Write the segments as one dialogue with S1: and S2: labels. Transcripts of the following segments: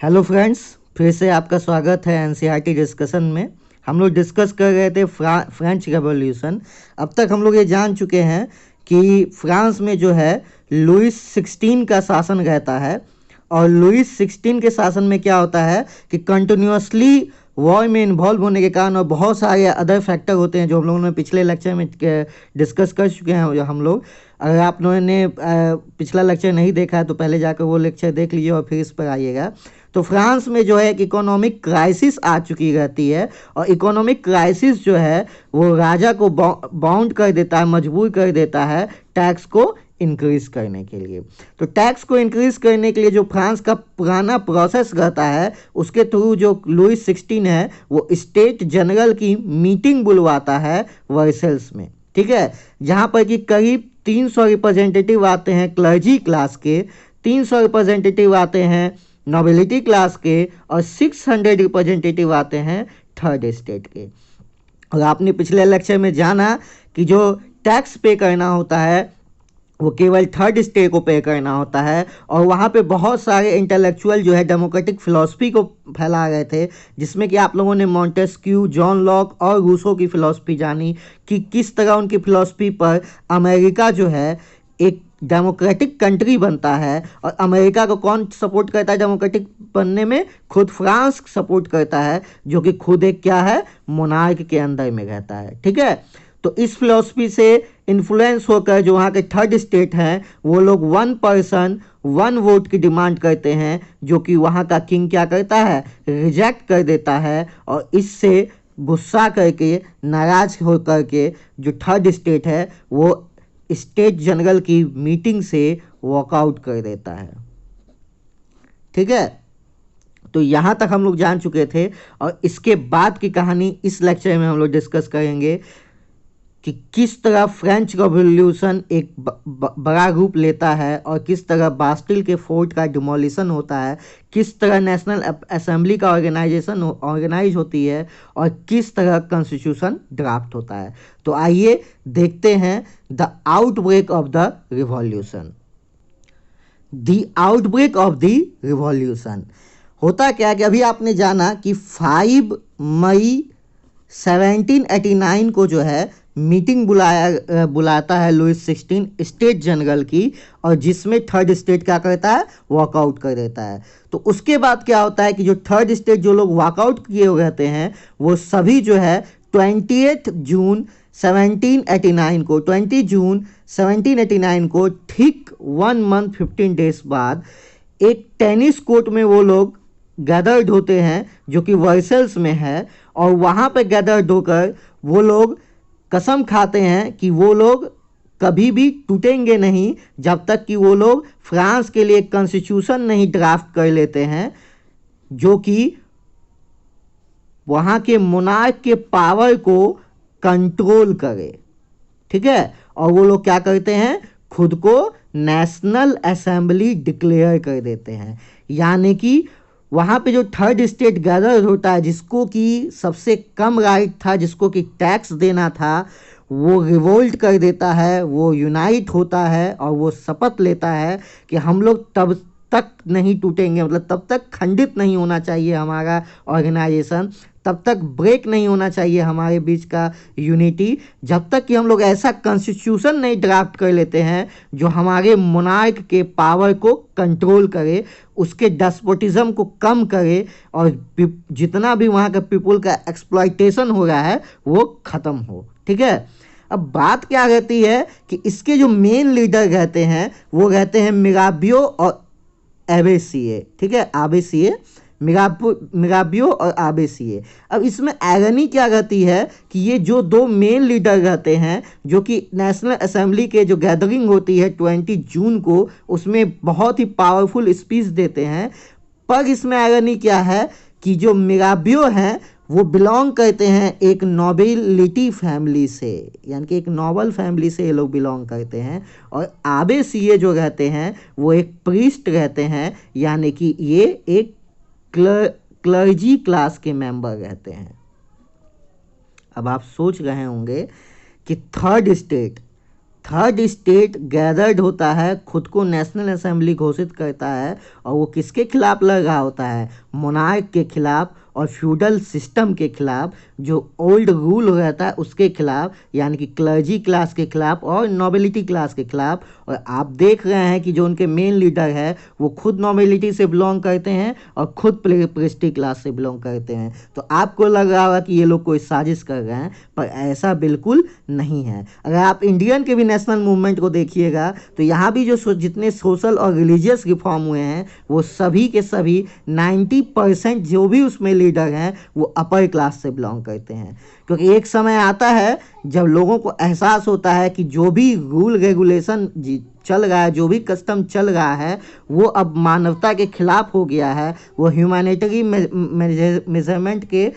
S1: Hello friends, फिर से आपका स्वागत है एनसीईआरटी डिस्कशन में। हम लोग डिस्कस कर रहे थे फ्रेंच रेवोल्यूशन। अब तक हम लोग ये जान चुके हैं कि फ्रांस में जो है लुइस 16 का शासन रहता है। और लुइस 16 के शासन में क्या होता है कि कंटिन्यूसली वॉर में इन्वॉल्व होने के कारण और बहुत सारे अदर फैक्टर होते हैं जो हम लोगों ने पिछले लेक्चर में डिस्कस कर चुके हैं हम लोग। अगर आप लोगों ने पिछला लेक्चर नहीं देखा है तो पहले जाकर वो लेक्चर देख लीजिए और फिर इस पर आइएगा। तो फ्रांस में जो है एक इकोनॉमिक क्राइसिस आ चुकी रहती है और इकोनॉमिक क्राइसिस जो है वो राजा को बाउंड कर देता है, मजबूर कर देता है टैक्स को इंक्रीज करने के लिए। तो टैक्स को इंक्रीज करने के लिए जो फ्रांस का पुराना प्रोसेस रहता है उसके थ्रू जो लुइस 16 है वो स्टेट जनरल की मीटिंग बुलवाता है वर्सेल्स में, ठीक है, जहां पर कि करीब 300 रिप्रेजेंटेटिव आते हैं क्लर्जी क्लास के, 300 रिप्रेजेंटेटिव आते हैं नोबिलिटी क्लास के और 600 रिप्रेजेंटेटिव आते हैं थर्ड स्टेट के। और आपने पिछले लेक्चर में जाना कि जो टैक्स पे करना होता है वो केवल थर्ड स्टेट को पे करना होता है। और वहाँ पे बहुत सारे इंटेलेक्चुअल जो है डेमोक्रेटिक फिलॉसफी को फैला रहे थे, जिसमें कि आप लोगों ने मॉन्टेस्क्यू, जॉन लॉक और रूसो की फिलॉसफी जानी कि किस तरह उनकी फिलॉसफी पर अमेरिका जो है एक डेमोक्रेटिक कंट्री बनता है। और अमेरिका को कौन सपोर्ट करता है डेमोक्रेटिक बनने में? खुद फ्रांस सपोर्ट करता है, जो कि खुद एक क्या है, मोनार्क के अंदर में रहता है, ठीक है। तो इस फिलॉसफी से इन्फ्लुएंस होकर जो वहाँ के थर्ड स्टेट हैं वो लोग 1 पर्सन 1 वोट की डिमांड करते हैं, जो कि वहाँ का किंग क्या करता है, रिजेक्ट कर देता है। और इससे गुस्सा करके, नाराज होकर के जो थर्ड स्टेट है वो स्टेट जनरल की मीटिंग से वॉकआउट कर देता है, ठीक है। तो यहाँ तक हम लोग जान चुके थे और इसके बाद की कहानी इस लेक्चर में हम लोग डिस्कस करेंगे कि किस तरह फ्रेंच रिवॉल्यूशन एक बड़ा रूप लेता है और किस तरह बास्टिल के फोर्ट का डिमोलिशन होता है, किस तरह नेशनल असेंबली का ऑर्गेनाइज होती है और किस तरह कॉन्स्टिट्यूशन ड्राफ्ट होता है। तो आइए देखते हैं the outbreak of the revolution. The outbreak of the revolution होता क्या कि अभी आपने जाना कि 5 मई 1789 को जो है मीटिंग बुलाता है लुइस 16 स्टेट जनरल की, और जिसमें थर्ड स्टेट क्या करता है, वॉकआउट कर देता है। तो उसके बाद क्या होता है कि जो थर्ड स्टेट जो लोग वॉकआउट किए हुए रहते हैं वो सभी जो है 20 जून 1789 को ठीक 1 मंथ 15 डेज बाद एक टेनिस कोर्ट में वो लोग गैदर्ड होते हैं जो कि वर्सेल्स में है। और वहाँ पे गैदर्ड होकर वो लोग कसम खाते हैं कि वो लोग कभी भी टूटेंगे नहीं जब तक कि वो लोग फ्रांस के लिए कॉन्स्टिट्यूशन नहीं ड्राफ्ट कर लेते हैं, जो कि वहाँ के मोनार्क के पावर को कंट्रोल करे, ठीक है। और वो लोग क्या करते हैं, खुद को नेशनल असेंबली डिक्लेयर कर देते हैं। यानी कि वहाँ पे जो थर्ड स्टेट गैदर होता है, जिसको कि सबसे कम राइट था, जिसको कि टैक्स देना था, वो रिवोल्ट कर देता है, वो यूनाइट होता है और वो शपथ लेता है कि हम लोग तब तक नहीं टूटेंगे, मतलब तब तक खंडित नहीं होना चाहिए हमारा ऑर्गेनाइजेशन, तब तक ब्रेक नहीं होना चाहिए हमारे बीच का यूनिटी, जब तक कि हम लोग ऐसा कॉन्स्टिट्यूशन नहीं ड्राफ्ट कर लेते हैं जो हमारे मोनार्क के पावर को कंट्रोल करे, उसके डेस्पोटिज्म को कम करे और जितना भी वहाँ का पीपल का एक्सप्लॉयटेशन हो रहा है वो ख़त्म हो, ठीक है। अब बात क्या रहती है कि इसके जो मेन लीडर रहते हैं वो रहते हैं मिराबियो और एबेसिए, ठीक है, आबेसिए, मिराबियो और आबेसिए। अब इसमें आयरनी क्या रहती है कि ये जो दो मेन लीडर रहते हैं जो कि नेशनल असेंबली के जो गैदरिंग होती है 20 जून को, उसमें बहुत ही पावरफुल स्पीच देते हैं। पर इसमें आयरनी क्या है कि जो मिराबियो हैं वो बिलोंग करते हैं एक नोबिलिटी फैमिली से, यानी कि एक नोबल फैमिली से ये लोग बिलोंग करते हैं। और आबेसिए जो रहते हैं वो एक प्रीस्ट रहते हैं, यानी कि ये एक क्लर्जी क्लास के मेंबर रहते हैं। अब आप सोच रहे होंगे कि थर्ड स्टेट गैदर्ड होता है, खुद को नेशनल असेंबली घोषित करता है, और वो किसके खिलाफ लड़ रहा होता है? मोनार्क के खिलाफ और फ्यूडल सिस्टम के खिलाफ, जो ओल्ड रूल रहता है उसके खिलाफ, यानी कि क्लर्जी क्लास के खिलाफ और नोबिलिटी क्लास के खिलाफ। और आप देख रहे हैं कि जो उनके मेन लीडर है वो खुद नोबिलिटी से बिलोंग करते हैं और खुद प्रेस्टी क्लास से बिलोंग करते हैं। तो आपको लग रहा होगा कि ये लोग कोई साजिश कर रहे हैं, पर ऐसा बिल्कुल नहीं है। अगर आप इंडियन के भी नेशनल मूवमेंट को देखिएगा तो यहाँ भी जो जितने सोशल और रिलीजियस रिफॉर्म हुए हैं वो सभी के सभी 90% जो भी उसमें लीडर हैं वो अपर क्लास से बिलोंग करते हैं। क्योंकि एक समय आता है जब लोगों को एहसास होता है कि जो भी रूल रेगुलेशन चल रहा है, जो भी कस्टम चल रहा है, वो अब मानवता के खिलाफ हो गया है, वो ह्यूमैनिटरी मेजरमेंट के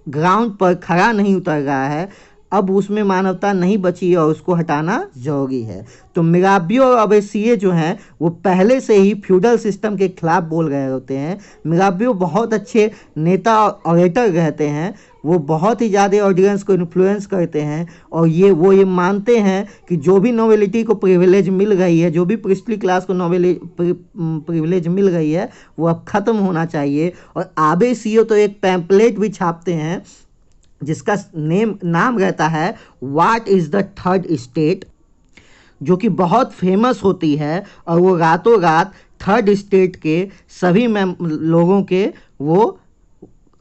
S1: ग्राउंड पर खड़ा नहीं उतर रहा है, अब उसमें मानवता नहीं बची और उसको हटाना जरूरी है। तो मिराबियो और अबेसिये जो हैं वो पहले से ही फ्यूडल सिस्टम के खिलाफ बोल रहे होते हैं। मिराबियो बहुत अच्छे नेता और ऑरेटर रहते हैं, वो बहुत ही ज़्यादा ऑडियंस को इन्फ्लुएंस करते हैं, और ये मानते हैं कि जो भी नोबिलिटी को प्रिविलेज मिल गई है, जो भी प्रिस्टली क्लास को प्रिविलेज मिल गई है, वो अब ख़त्म होना चाहिए। और अबेसिये तो एक पैम्पलेट भी छापते हैं जिसका नाम रहता है what is the third state, जो कि बहुत फेमस होती है, और वो रातों रात थर्ड स्टेट के सभी लोगों के वो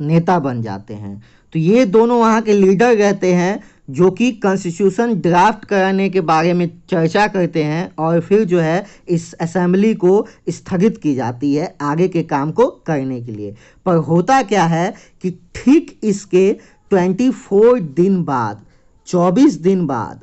S1: नेता बन जाते हैं। तो ये दोनों वहाँ के लीडर रहते हैं जो कि कॉन्स्टिट्यूशन ड्राफ्ट कराने के बारे में चर्चा करते हैं, और फिर जो है इस असेंबली को स्थगित की जाती है आगे के काम को करने के लिए। पर होता क्या है कि ठीक इसके 24 दिन बाद 14 दिन बाद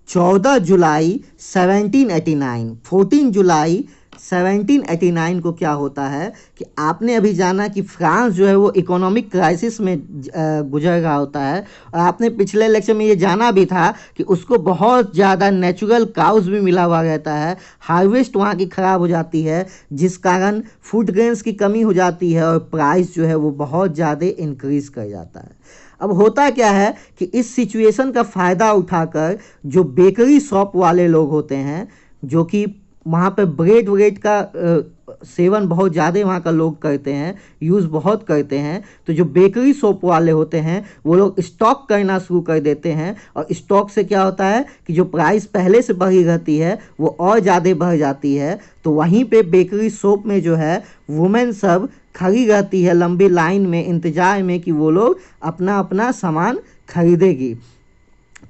S1: 14 जुलाई 1789 14 जुलाई 1789 को क्या होता है कि आपने अभी जाना कि फ्रांस जो है वो इकोनॉमिक क्राइसिस में गुजर रहा होता है, और आपने पिछले लेक्चर में ये जाना भी था कि उसको बहुत ज़्यादा नेचुरल काउस भी मिला हुआ रहता है, हार्वेस्ट वहाँ की ख़राब हो जाती है, जिस कारण फूड ग्रेन्स की कमी हो जाती है और प्राइस जो है वो बहुत ज़्यादा इंक्रीज़ कर जाता है। अब होता क्या है कि इस सिचुएशन का फ़ायदा उठाकर जो बेकरी शॉप वाले लोग होते हैं, जो कि वहाँ पे ब्रेड का सेवन बहुत ज़्यादा वहाँ का लोग करते हैं, यूज़ बहुत करते हैं, तो जो बेकरी शॉप वाले होते हैं वो लोग स्टॉक करना शुरू कर देते हैं, और स्टॉक से क्या होता है कि जो प्राइस पहले से बढ़ी रहती है वो और ज़्यादा बढ़ जाती है। तो वहीं पे बेकरी शॉप में जो है वुमेन सब खड़ी रहती है लंबी लाइन में इंतज़ार में कि वो लोग अपना अपना सामान खरीदेगी।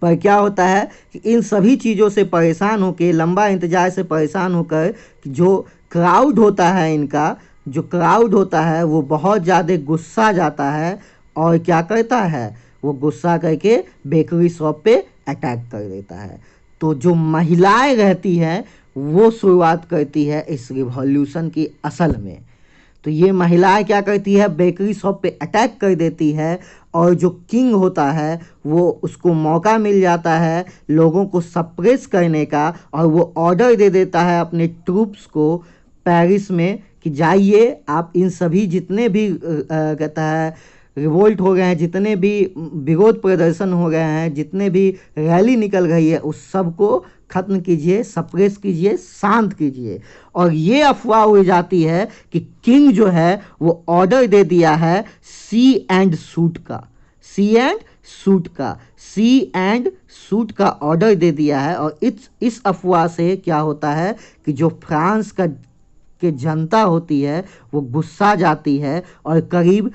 S1: पर क्या होता है कि इन सभी चीज़ों से परेशान होकर, लंबा इंतज़ार से परेशान होकर, जो क्राउड होता है इनका, जो क्राउड होता है वो बहुत ज़्यादा गुस्सा जाता है, और क्या करता है वो गुस्सा करके बेकरी शॉप पे अटैक कर देता है। तो जो महिलाएं रहती हैं वो शुरुआत करती है इस रिवॉल्यूशन की असल में। तो ये महिलाएं क्या करती है, बेकरी शॉप पे अटैक कर देती है, और जो किंग होता है वो उसको मौका मिल जाता है लोगों को सप्रेस करने का, और वो ऑर्डर दे देता है अपने ट्रूप्स को पेरिस में कि जाइए आप इन सभी जितने भी कहता है रिवोल्ट हो गए हैं, जितने भी विरोध प्रदर्शन हो गए हैं, जितने भी रैली निकल गई है, उस सब को ख़त्म कीजिए, सप्रेस कीजिए, शांत कीजिए। और ये अफवाह हो जाती है कि किंग जो है वो ऑर्डर दे दिया है सी एंड सूट का ऑर्डर दे दिया है। और इस अफवाह से क्या होता है कि जो फ्रांस के जनता होती है वो गुस्सा जाती है, और करीब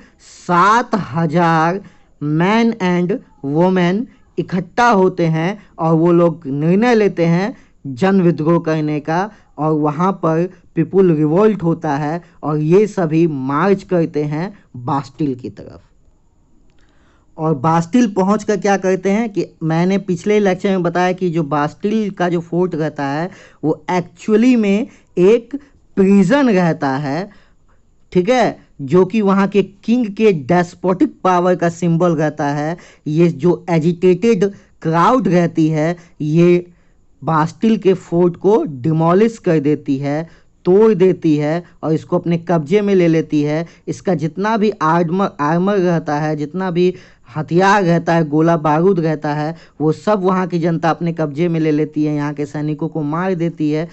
S1: 7,000 मैन एंड वोमेन इकट्ठा होते हैं, और वो लोग निर्णय लेते हैं जन विद्रोह करने का, और वहाँ पर पीपुल रिवोल्ट होता है, और ये सभी मार्च करते हैं बास्टिल की तरफ। और बास्टिल पहुँच कर क्या करते हैं कि मैंने पिछले लेक्चर में बताया कि जो बास्टिल का जो फोर्ट रहता है वो एक्चुअली में एक प्रिजन रहता है, ठीक है, जो कि वहाँ के किंग के डेस्पोटिक पावर का सिंबल रहता है। ये जो एजिटेटेड क्राउड रहती है ये बास्टिल के फोर्ट को डिमोलिश कर देती है, तोड़ देती है, और इसको अपने कब्जे में ले लेती है। इसका जितना भी आर्मर रहता है, जितना भी हथियार रहता है, गोला बारूद रहता है, वो सब वहाँ की जनता अपने कब्जे में ले लेती है, यहाँ के सैनिकों को मार देती है।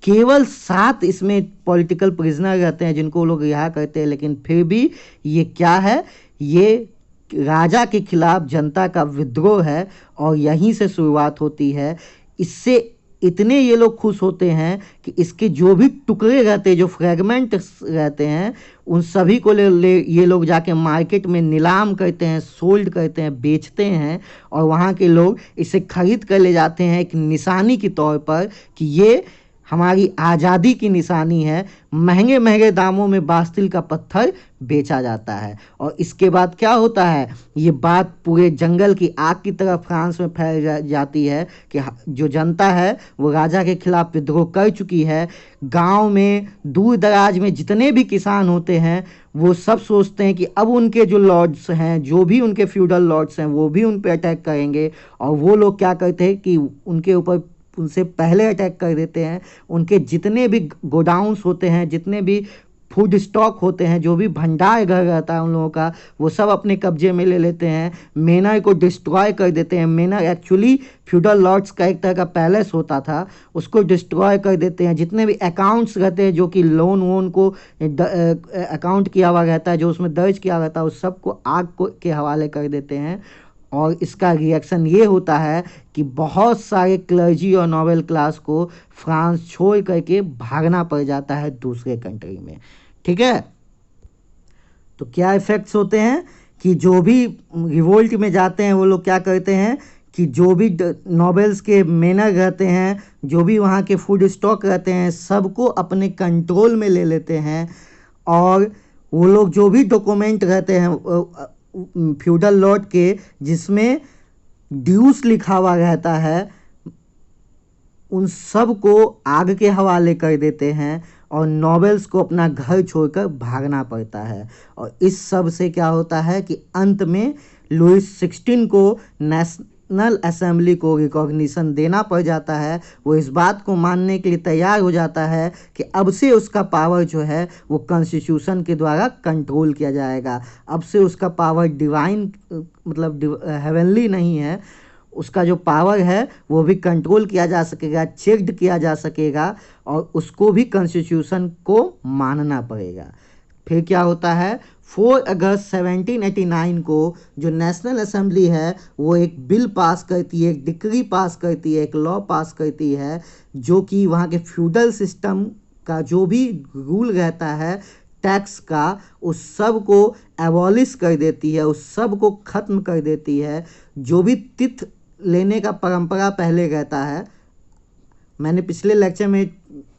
S1: केवल 7 इसमें पॉलिटिकल प्रिजनर रहते हैं जिनको लोग रिहा करते हैं, लेकिन फिर भी ये क्या है, ये राजा के खिलाफ जनता का विद्रोह है और यहीं से शुरुआत होती है। इससे इतने ये लोग खुश होते हैं कि इसके जो भी टुकड़े रहते हैं, जो फ्रेगमेंट रहते हैं, उन सभी को ले ये लोग जाके मार्केट में नीलाम करते हैं, सोल्ड करते हैं, बेचते हैं, और वहाँ के लोग इसे खरीद कर ले जाते हैं एक निशानी के तौर पर कि ये हमारी आज़ादी की निशानी है। महंगे महंगे दामों में बास्तिल का पत्थर बेचा जाता है। और इसके बाद क्या होता है, ये बात पूरे जंगल की आग की तरह फ्रांस में फैल जाती है कि जो जनता है वो राजा के खिलाफ विद्रोह कर चुकी है। गांव में दूर दराज में जितने भी किसान होते हैं वो सब सोचते हैं कि अब उनके जो लॉर्ड्स हैं, जो भी उनके फ्यूडल लॉर्ड्स हैं, वो भी उन पर अटैक करेंगे। और वो लोग क्या करते हैं कि उनके ऊपर उनसे पहले अटैक कर देते हैं। उनके जितने भी गोडाउन्स होते हैं, जितने भी फूड स्टॉक होते हैं, जो भी भंडार घर रहता है उन लोगों का, वो सब अपने कब्जे में ले लेते हैं। मेनर को डिस्ट्रॉय कर देते हैं। मेनर एक्चुअली फ्यूडल लॉर्ड्स का एक तरह का पैलेस होता था, उसको डिस्ट्रॉय कर देते हैं। जितने भी अकाउंट्स रहते हैं, जो कि लोन वोन को अकाउंट किया हुआ रहता है, जो उसमें दर्ज किया रहता है, उस सबको आग के हवाले कर देते हैं। और इसका रिएक्शन ये होता है कि बहुत सारे क्लर्जी और नोबेल क्लास को फ्रांस छोड़ करके भागना पड़ जाता है दूसरे कंट्री में। ठीक है, तो क्या इफ़ेक्ट्स होते हैं कि जो भी रिवोल्ट में जाते हैं वो लोग क्या करते हैं कि जो भी नोबेल्स के मेनर रहते हैं, जो भी वहाँ के फूड स्टॉक रहते हैं, सबको अपने कंट्रोल में ले लेते हैं। और वो लोग जो भी डॉक्यूमेंट रहते हैं फ्यूडल लॉर्ड के, जिसमें ड्यूस लिखा हुआ रहता है, उन सब को आग के हवाले कर देते हैं और नोबेल्स को अपना घर छोड़कर भागना पड़ता है। और इस सब से क्या होता है कि अंत में लुइस 16 को नेशनल असेंबली को रिकॉग्निशन देना पड़ जाता है। वो इस बात को मानने के लिए तैयार हो जाता है कि अब से उसका पावर जो है वो कॉन्स्टिट्यूशन के द्वारा कंट्रोल किया जाएगा। अब से उसका पावर डिवाइन मतलब हेवनली नहीं है, उसका जो पावर है वो भी कंट्रोल किया जा सकेगा, चेक्ड किया जा सकेगा, और उसको भी कॉन्स्टिट्यूशन को मानना पड़ेगा। फिर क्या होता है, 4 अगस्त 1789 को जो नेशनल असेंबली है वो एक बिल पास करती है, एक डिक्री पास करती है, एक लॉ पास करती है, जो कि वहाँ के फ्यूडल सिस्टम का जो भी रूल रहता है टैक्स का, उस सब को एबॉलिश कर देती है, उस सब को ख़त्म कर देती है। जो भी तिथ लेने का परंपरा पहले रहता है, मैंने पिछले लेक्चर में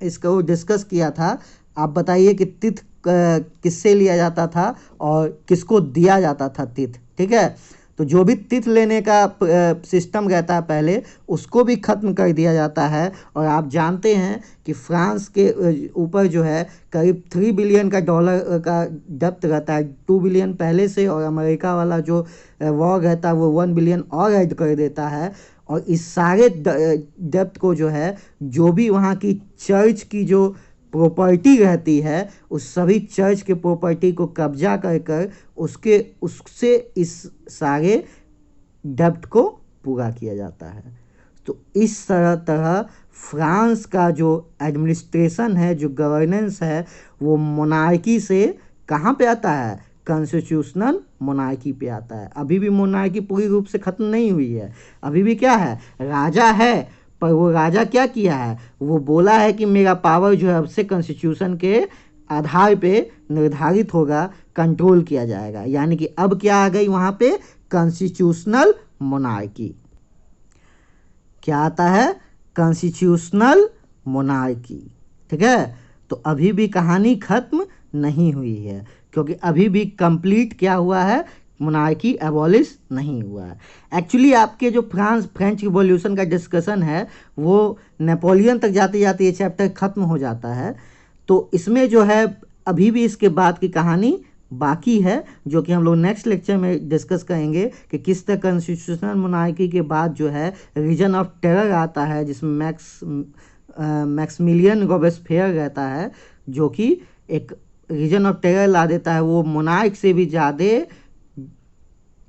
S1: इसको डिस्कस किया था। आप बताइए कि तिथ किससे लिया जाता था और किसको दिया जाता था तिथ। ठीक है, तो जो भी तिथ लेने का सिस्टम रहता है पहले, उसको भी ख़त्म कर दिया जाता है। और आप जानते हैं कि फ्रांस के ऊपर जो है करीब $3 बिलियन का डॉलर का डेप्ट रहता है, 2 बिलियन पहले से, और अमेरिका वाला जो वॉर रहता है वो 1 बिलियन और ऐड कर देता है। और इस सारे डेप्ट को जो है, जो भी वहाँ की चर्च की जो प्रॉपर्टी रहती है, उस सभी चर्च के प्रॉपर्टी को कब्जा कर कर उससे इस सारे डेब्ट को पूरा किया जाता है। तो इस तरह फ्रांस का जो एडमिनिस्ट्रेशन है, जो गवर्नेंस है, वो मोनार्की से कहाँ पे आता है, कॉन्स्टिट्यूशनल मोनार्की पे आता है। अभी भी मोनार्की पूरी रूप से ख़त्म नहीं हुई है, अभी भी क्या है, राजा है। पर वो राजा क्या किया है, वो बोला है कि मेरा पावर जो है अब से कॉन्स्टिट्यूशन के आधार पे निर्धारित होगा, कंट्रोल किया जाएगा। यानी कि अब क्या आ गई वहाँ पे, कॉन्स्टिट्यूशनल मोनार्की। क्या आता है, कॉन्स्टिट्यूशनल मोनार्की। ठीक है, तो अभी भी कहानी ख़त्म नहीं हुई है, क्योंकि अभी भी कंप्लीट क्या हुआ है, मोनार्की एबॉलिश नहीं हुआ है। एक्चुअली आपके जो फ्रेंच रिवॉल्यूशन का डिस्कशन है वो नेपोलियन तक जाते जाते ये चैप्टर ख़त्म हो जाता है। तो इसमें जो है अभी भी इसके बाद की कहानी बाकी है, जो कि हम लोग नेक्स्ट लेक्चर में डिस्कस करेंगे कि किस तरह कॉन्स्टिट्यूशनल मोनार्की के बाद जो है रीजन ऑफ टेरर आता है, जिसमें मैक्सिमिलियन रोबेस्पियर रहता है, जो कि एक रीजन ऑफ टेरर ला देता है। वो मोनार्क से भी ज़्यादा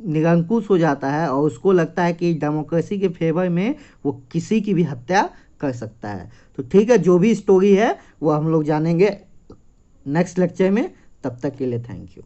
S1: निरंकुश हो जाता है और उसको लगता है कि डेमोक्रेसी के फेवर में वो किसी की भी हत्या कर सकता है। तो ठीक है, जो भी स्टोरी है वो हम लोग जानेंगे नेक्स्ट लेक्चर में। तब तक के लिए थैंक यू।